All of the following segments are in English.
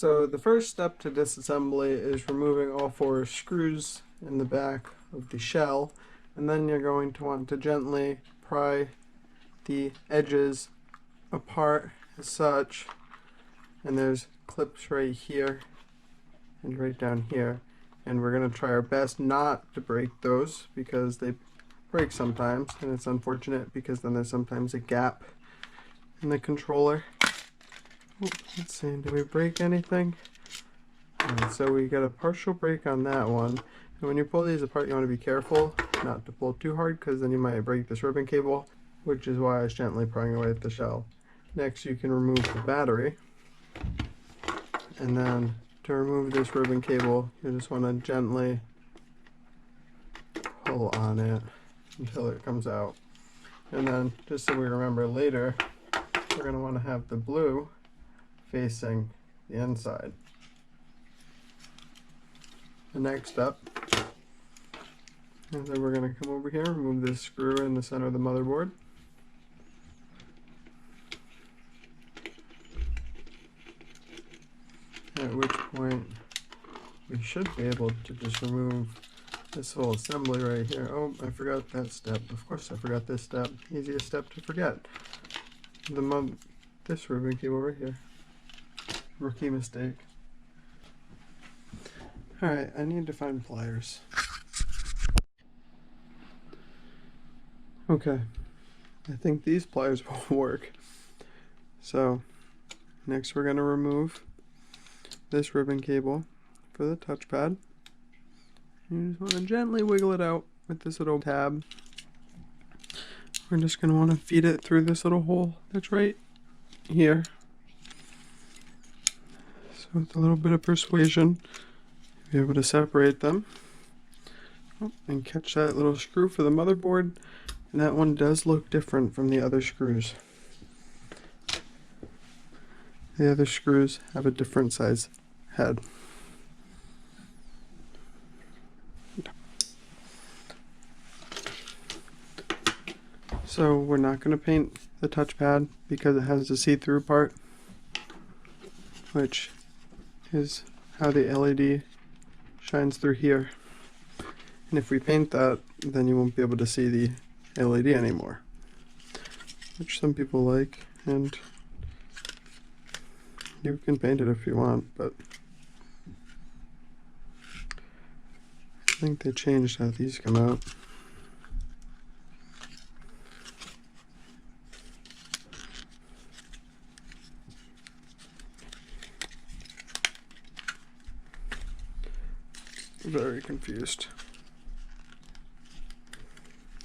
So the first step to disassembly is removing all 4 screws in the back of the shell, and then you're going to want to gently pry the edges apart as such, and there's clips right here and right down here, and we're going to try our best not to break those because they break sometimes, and it's unfortunate because then there's sometimes a gap in the controller. Let's see, did we break anything? Alright, so we got a partial break on that one. And when you pull these apart, you want to be careful not to pull too hard, because then you might break this ribbon cable, which is why I was gently prying away at the shell. Next, you can remove the battery. And then to remove this ribbon cable, you just want to gently pull on it until it comes out. And then, just so we remember later, we're going to want to have the blue facing the inside. The next step is that we're going to come over here, remove this screw in the center of the motherboard. At which point we should be able to just remove this whole assembly right here. Oh, I forgot that step. Of course I forgot this step. Easiest step to forget. This ribbon cable right here. Rookie mistake. Alright, I need to find pliers. Okay, I think these pliers will work. So, next we're going to remove this ribbon cable for the touchpad. You just want to gently wiggle it out with this little tab. We're just going to want to feed it through this little hole that's right here. So with a little bit of persuasion, be able to separate them. Oh, and catch that little screw for the motherboard. And that one does look different from the other screws. The other screws have a different size head. So we're not going to paint the touchpad because it has the see-through part, which is how the LED shines through here. And if we paint that, then you won't be able to see the LED anymore, which some people like, and you can paint it if you want, but I think they changed how these come out. Very confused.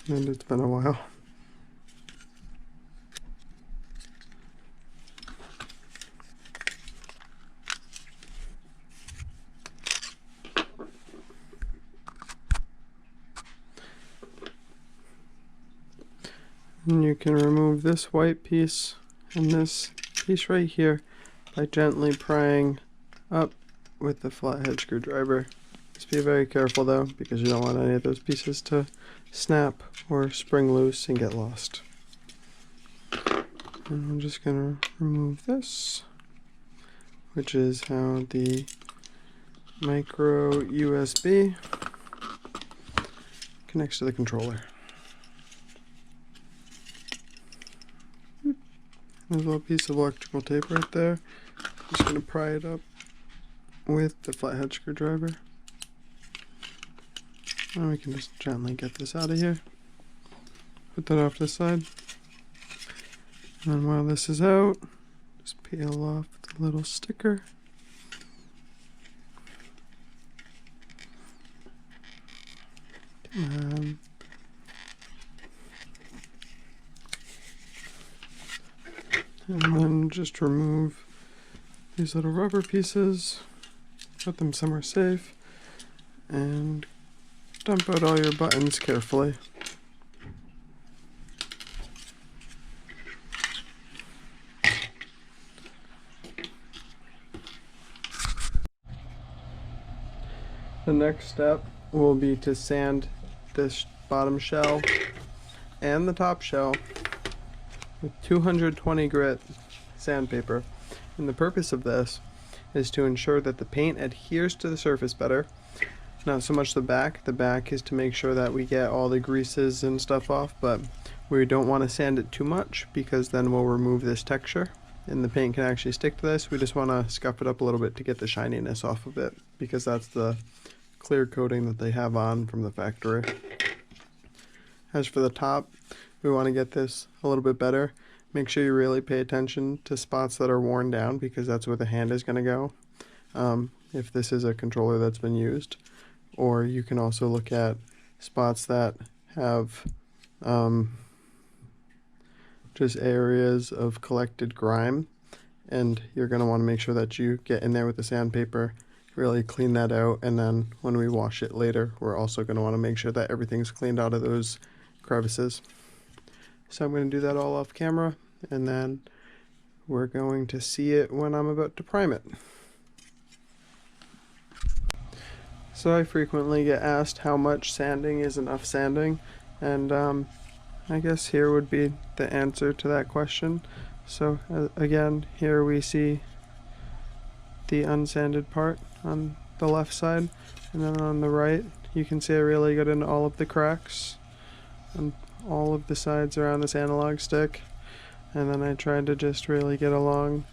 And it's been a while. And you can remove this white piece and this piece right here by gently prying up with the flathead screwdriver. Just be very careful though, because you don't want any of those pieces to snap or spring loose and get lost. And I'm just going to remove this, which is how the micro USB connects to the controller. There's a little piece of electrical tape right there. Just going to pry it up with the flathead screwdriver. And we can just gently get this out of here. Put that off to the side. And while this is out, just peel off the little sticker. And then just remove these little rubber pieces, put them somewhere safe, and dump out all your buttons carefully. The next step will be to sand this bottom shell and the top shell with 220 grit sandpaper. And the purpose of this is to ensure that the paint adheres to the surface better. Not so much the back. The back is to make sure that we get all the greases and stuff off, but we don't want to sand it too much because then we'll remove this texture and the paint can actually stick to this. We just want to scuff it up a little bit to get the shininess off of it because that's the clear coating that they have on from the factory. As for the top, we want to get this a little bit better. Make sure you really pay attention to spots that are worn down because that's where the hand is going to go if this is a controller that's been used. Or you can also look at spots that have just areas of collected grime, and you're going to want to make sure that you get in there with the sandpaper, really clean that out, and then when we wash it later, we're also going to want to make sure that everything's cleaned out of those crevices. So I'm going to do that all off camera, and then we're going to see it when I'm about to prime it. So I frequently get asked how much sanding is enough sanding, and I guess here would be the answer to that question. So again, here we see the unsanded part on the left side, and then on the right you can see I really got into all of the cracks on all of the sides around this analog stick, and then I tried to just really get along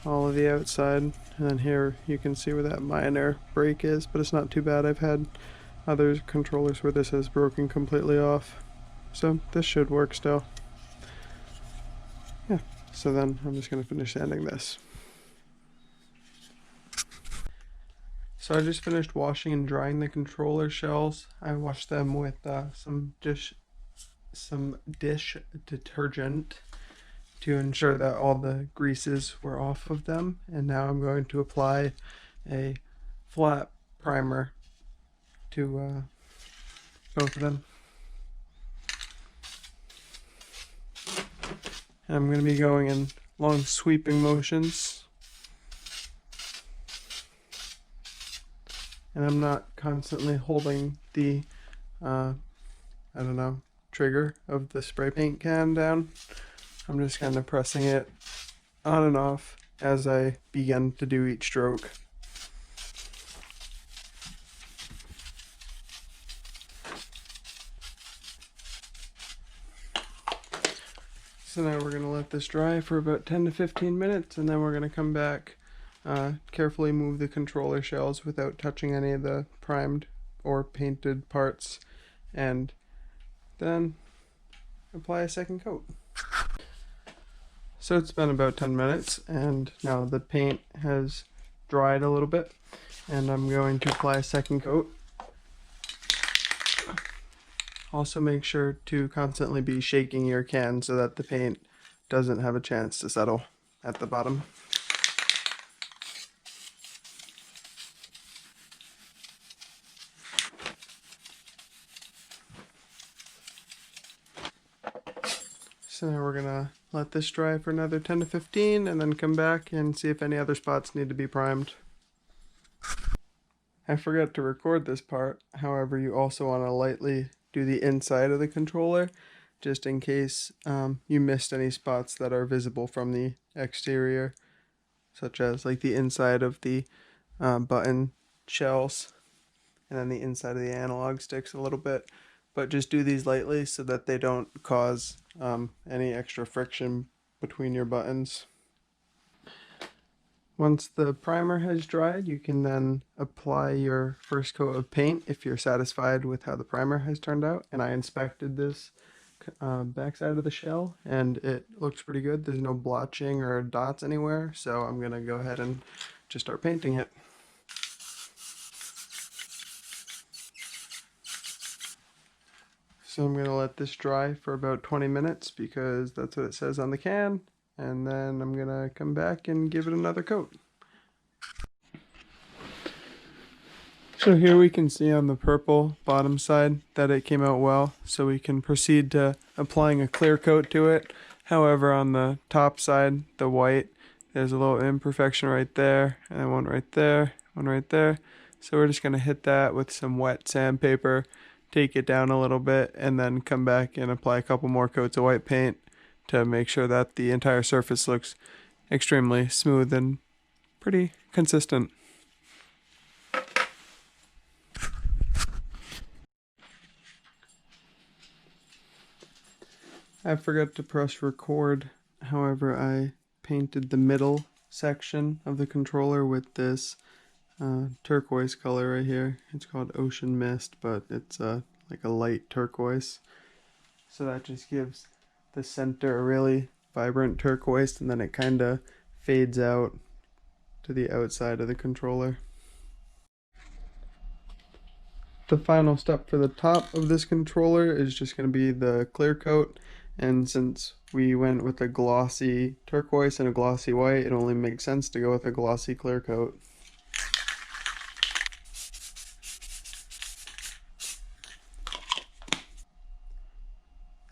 all of the outside, and then here you can see where that minor break is, but it's not too bad. I've had other controllers where this has broken completely off, so this should work still. Yeah, so then I'm just going to finish sanding this. So I just finished washing and drying the controller shells. I washed them with some dish detergent to ensure that all the greases were off of them, and now I'm going to apply a flat primer to both of them. And I'm going to be going in long sweeping motions, and I'm not constantly holding the trigger of the spray paint can down. I'm just kind of pressing it on and off as I begin to do each stroke. So now we're going to let this dry for about 10 to 15 minutes, and then we're going to come back, carefully move the controller shells without touching any of the primed or painted parts, and then apply a second coat. So it's been about 10 minutes, and now the paint has dried a little bit, and I'm going to apply a second coat. Also make sure to constantly be shaking your can so that the paint doesn't have a chance to settle at the bottom. So now we're gonna let this dry for another 10 to 15 and then come back and see if any other spots need to be primed. I forgot to record this part, however you also want to lightly do the inside of the controller just in case you missed any spots that are visible from the exterior, such as like the inside of the button shells and then the inside of the analog sticks a little bit. But just do these lightly so that they don't cause any extra friction between your buttons. Once the primer has dried, you can then apply your first coat of paint if you're satisfied with how the primer has turned out. And I inspected this backside of the shell, and it looks pretty good. There's no blotching or dots anywhere, so I'm going to go ahead and just start painting it. So I'm going to let this dry for about 20 minutes because that's what it says on the can, and then I'm going to come back and give it another coat. So here we can see on the purple bottom side that it came out well, so we can proceed to applying a clear coat to it. However, on the top side, the white, there's a little imperfection right there, and then one right there, one right there. So we're just going to hit that with some wet sandpaper, take it down a little bit, and then come back and apply a couple more coats of white paint to make sure that the entire surface looks extremely smooth and pretty consistent. I forgot to press record, however I painted the middle section of the controller with this turquoise color right here. It's called Ocean Mist, but it's like a light turquoise. So that just gives the center a really vibrant turquoise, and then it kind of fades out to the outside of the controller. The final step for the top of this controller is just going to be the clear coat, and since we went with a glossy turquoise and a glossy white, it only makes sense to go with a glossy clear coat.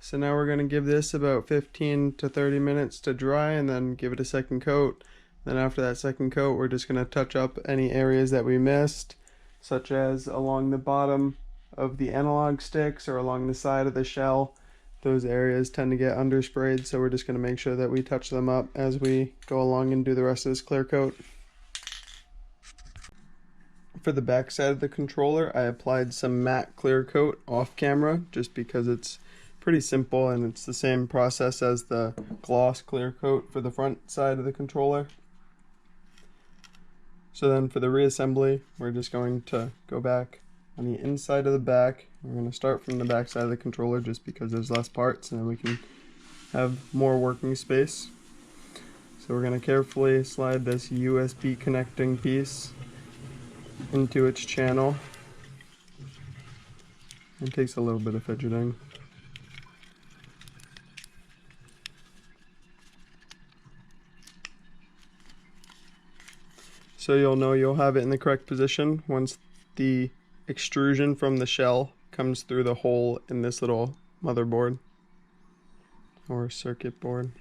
So now we're going to give this about 15 to 30 minutes to dry and then give it a second coat. Then after that second coat, we're just going to touch up any areas that we missed, such as along the bottom of the analog sticks or along the side of the shell. Those areas tend to get undersprayed, so we're just going to make sure that we touch them up as we go along and do the rest of this clear coat. For the back side of the controller, I applied some matte clear coat off camera just because it's pretty simple and it's the same process as the gloss clear coat for the front side of the controller. So then for the reassembly, we're just going to go back on the inside of the back. We're going to start from the back side of the controller just because there's less parts and then we can have more working space. So we're going to carefully slide this USB connecting piece into its channel. It takes a little bit of fidgeting. So you'll know you'll have it in the correct position once the extrusion from the shell comes through the hole in this little motherboard or circuit board.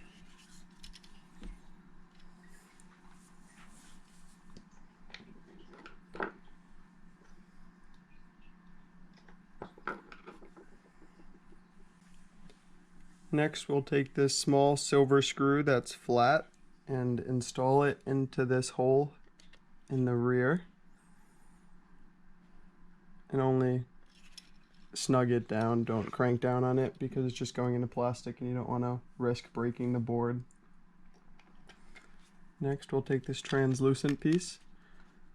Next, we'll take this small silver screw that's flat and install it into this hole in the rear, and only snug it down, don't crank down on it because it's just going into plastic and you don't want to risk breaking the board. Next, we'll take this translucent piece,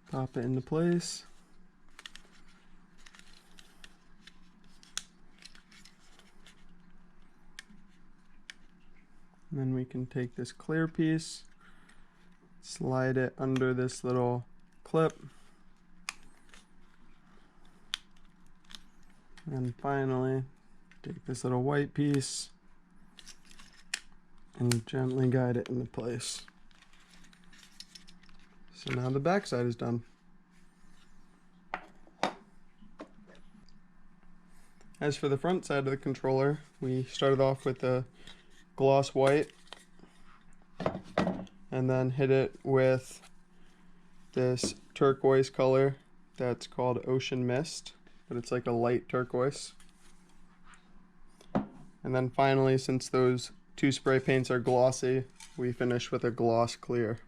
pop it into place. And then we can take this clear piece, slide it under this little clip, and finally take this little white piece and gently guide it into place. So now the back side is done. As for the front side of the controller, we started off with a gloss white and then hit it with this turquoise color that's called Ocean Mist, but it's like a light turquoise. And then finally, since those two spray paints are glossy, we finish with a gloss clear.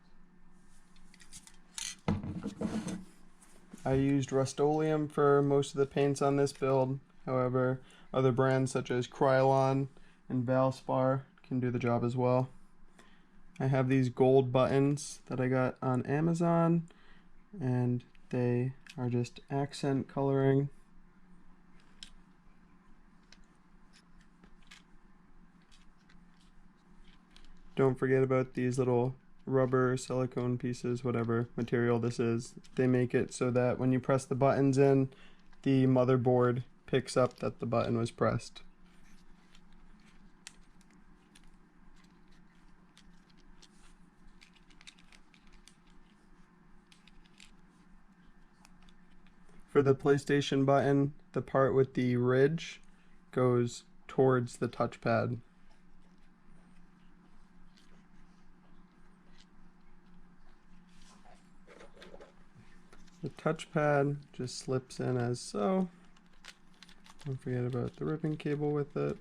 I used Rust-Oleum for most of the paints on this build. However, other brands such as Krylon and Valspar can do the job as well. I have these gold buttons that I got on Amazon, and they are just accent coloring. Don't forget about these little rubber, silicone pieces, whatever material this is. They make it so that when you press the buttons in, the motherboard picks up that the button was pressed. For the PlayStation button, the part with the ridge goes towards the touchpad. The touchpad just slips in as so. Don't forget about the ribbon cable with it.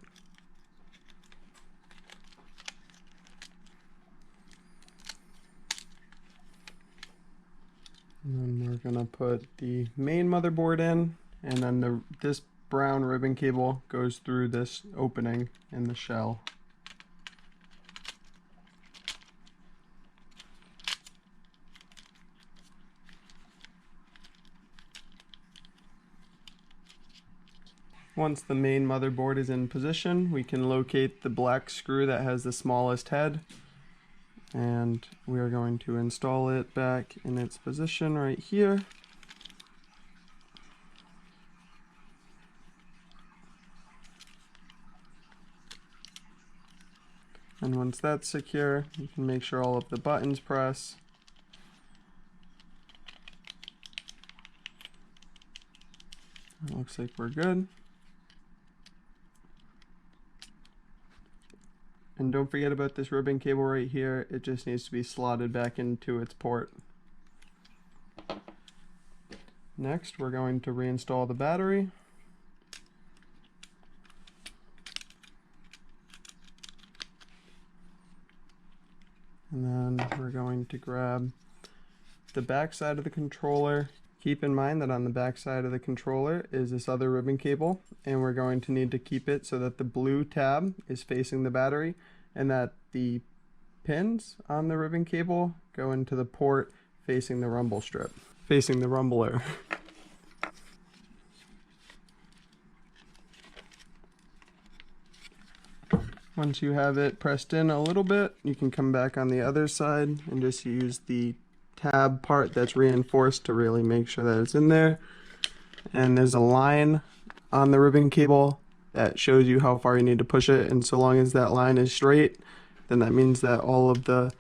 we're gonna put the main motherboard in, and then this brown ribbon cable goes through this opening in the shell. Once the main motherboard is in position, we can locate the black screw that has the smallest head, and we are going to install it back in its position right here. And once that's secure, you can make sure all of the buttons press. It looks like we're good. And don't forget about this ribbon cable right here. It just needs to be slotted back into its port. Next, we're going to reinstall the battery. And then we're going to grab the back side of the controller. Keep in mind that on the back side of the controller is this other ribbon cable, and we're going to need to keep it so that the blue tab is facing the battery and that the pins on the ribbon cable go into the port facing the rumble strip, facing the rumbler. Once you have it pressed in a little bit, you can come back on the other side and just use the tab part that's reinforced to really make sure that it's in there. And there's a line on the ribbon cable that shows you how far you need to push it, and so long as that line is straight, then that means that all of the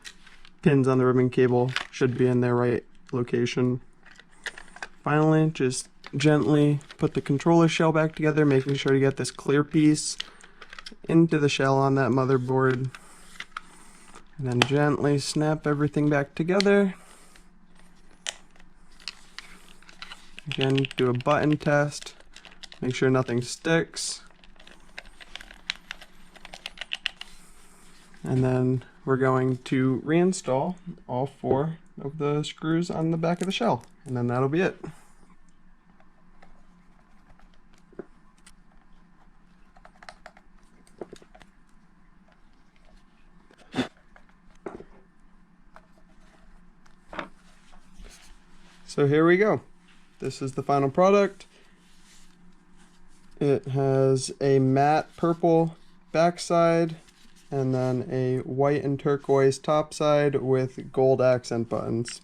pins on the ribbon cable should be in their right location. Finally, just gently put the controller shell back together, making sure to get this clear piece into the shell on that motherboard, and then gently snap everything back together. Again, do a button test, make sure nothing sticks, and then we're going to reinstall all 4 of the screws on the back of the shell, and then that'll be it. So here we go. This is the final product. It has a matte purple backside and then a white and turquoise top side with gold accent buttons.